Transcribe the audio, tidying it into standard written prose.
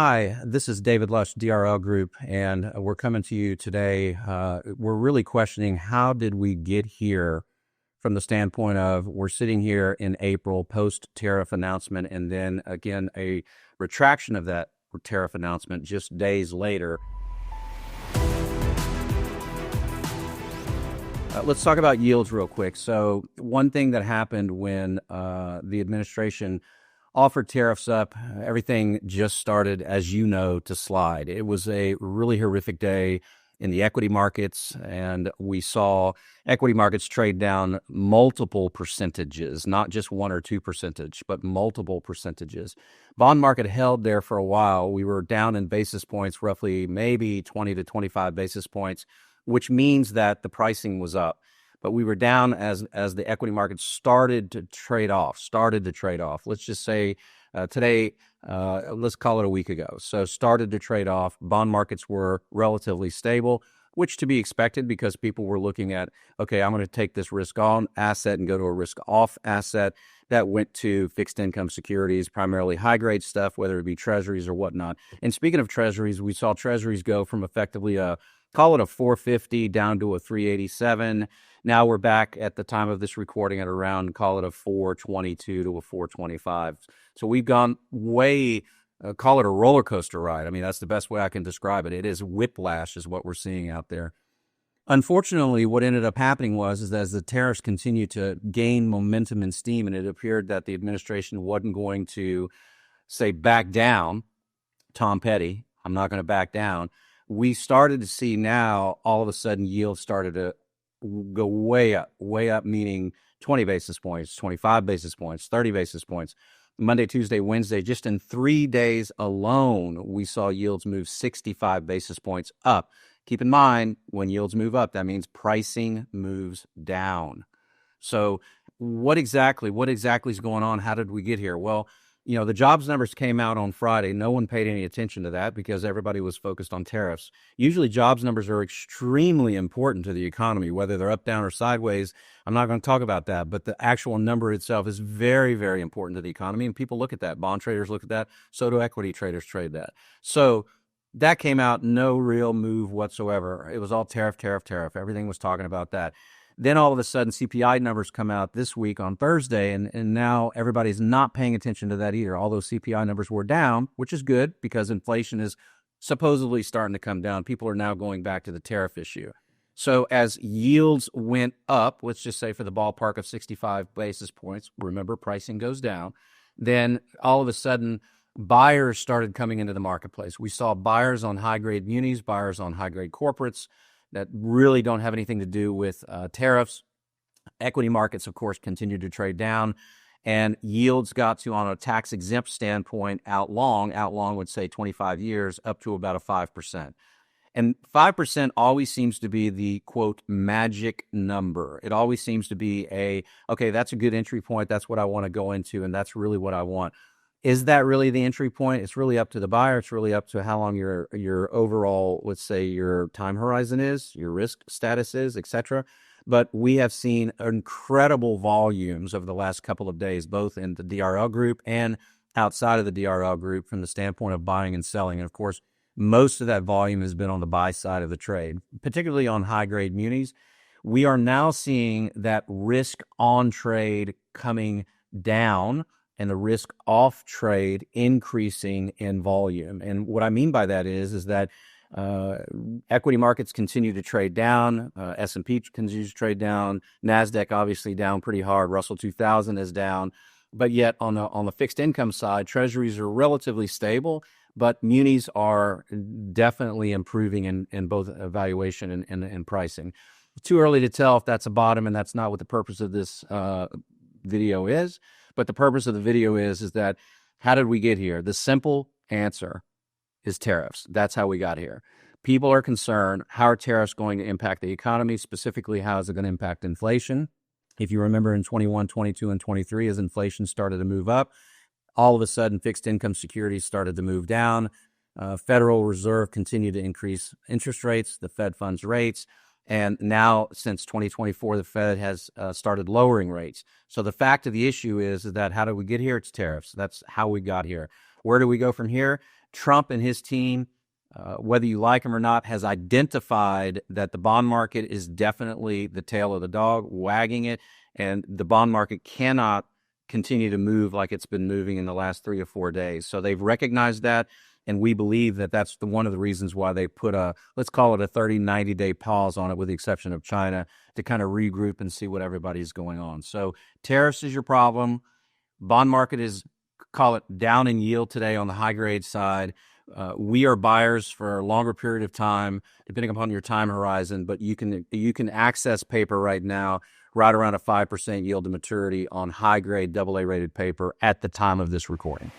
Hi, this is David Lush, DRL Group, and we're coming to you today. We're really questioning how did we get here from the standpoint of we're sitting here in April post-tariff announcement, and then again a retraction of that tariff announcement just days later. Let's talk about yields real quick. So one thing that happened when the administration offered tariffs up, everything just started, as you know, to slide. It was a really horrific day in the equity markets, and we saw equity markets trade down multiple percentages, not just 1 or 2%, but multiple percentages. Bond market held there for a while. We were down in basis points, roughly maybe 20 to 25 basis points, which means that the pricing was up. But we were down as the equity market started to trade off. Let's just say today, let's call it a week ago. So started to trade off. Bond markets were relatively stable, which to be expected because people were looking at, okay, I'm going to take this risk on asset and go to a risk off asset. That went to fixed income securities, primarily high grade stuff, whether it be treasuries or whatnot. And speaking of treasuries, we saw treasuries go from effectively call it a 450 down to a 387. Now we're back at the time of this recording at around, call it a 422 to a 425. So we've gone way, call it a roller coaster ride. I mean, that's the best way I can describe it. It is whiplash is what we're seeing out there. Unfortunately, what ended up happening was as the tariffs continued to gain momentum and steam, and it appeared that the administration wasn't going to, say, back down, Tom Petty, I'm not going to back down, we started to see now all of a sudden yields started to go way up, meaning 20 basis points, 25 basis points, 30 basis points. Monday, Tuesday, Wednesday, just in 3 days alone, we saw yields move 65 basis points up. Keep in mind, when yields move up, that means pricing moves down. So what exactly is going on? How did we get here? Well, the jobs numbers came out on Friday. No one paid any attention to that because everybody was focused on tariffs. Usually jobs numbers are extremely important to the economy, whether they're up, down, or sideways. I'm not going to talk about that, but the actual number itself is very, very important to the economy, and people look at that. Bond traders look at that. So do equity traders trade that. So that came out, no real move whatsoever. It was all tariff. Everything was talking about that. Then all of a sudden, CPI numbers come out this week on Thursday, and now everybody's not paying attention to that either. Although CPI numbers were down, which is good because inflation is supposedly starting to come down. People are now going back to the tariff issue. So as yields went up, let's just say for the ballpark of 65 basis points, remember pricing goes down, then all of a sudden buyers started coming into the marketplace. We saw buyers on high-grade munis, buyers on high-grade corporates, that really don't have anything to do with tariffs. Equity markets, of course, continued to trade down, and yields got to, on a tax-exempt standpoint, out long would say 25 years, up to about a 5%. And 5% always seems to be the, quote, magic number. It always seems to be okay, that's a good entry point. That's what I want to go into, and that's really what I want. Is that really the entry point? It's really up to the buyer. It's really up to how long your overall, let's say, your time horizon is, your risk status is, etc. But we have seen incredible volumes over the last couple of days, both in the DRL group and outside of the DRL group from the standpoint of buying and selling. And of course, most of that volume has been on the buy side of the trade, particularly on high-grade munis. We are now seeing that risk on trade coming down and the risk off trade increasing in volume. And what I mean by that is that equity markets continue to trade down. S&P continues to trade down. NASDAQ obviously down pretty hard. Russell 2000 is down. But yet on the fixed income side, treasuries are relatively stable, but munis are definitely improving in both valuation and pricing. It's too early to tell if that's a bottom, and that's not what the purpose of this video is. But the purpose of the video is that how did we get here? The simple answer is tariffs. That's how we got here. People are concerned, how are tariffs going to impact the economy? Specifically, how is it going to impact inflation? If you remember in 21, 22, and 23, as inflation started to move up, all of a sudden fixed income securities started to move down. Federal Reserve continued to increase interest rates, the Fed funds rates. And now, since 2024, the Fed has started lowering rates. So the fact of the issue is that how did we get here? It's tariffs. That's how we got here. Where do we go from here? Trump and his team, whether you like him or not, has identified that the bond market is definitely the tail of the dog, wagging it, and the bond market cannot continue to move like it's been moving in the last 3 or 4 days. So they've recognized that, and we believe that that's one of the reasons why they put let's call it a 30, 90-day pause on it, with the exception of China, to kind of regroup and see what everybody's going on. So tariffs is your problem. Bond market is, call it, down in yield today on the high grade side. We are buyers for a longer period of time, depending upon your time horizon, but you can access paper right now right around a 5% yield to maturity on high grade AA rated paper at the time of this recording.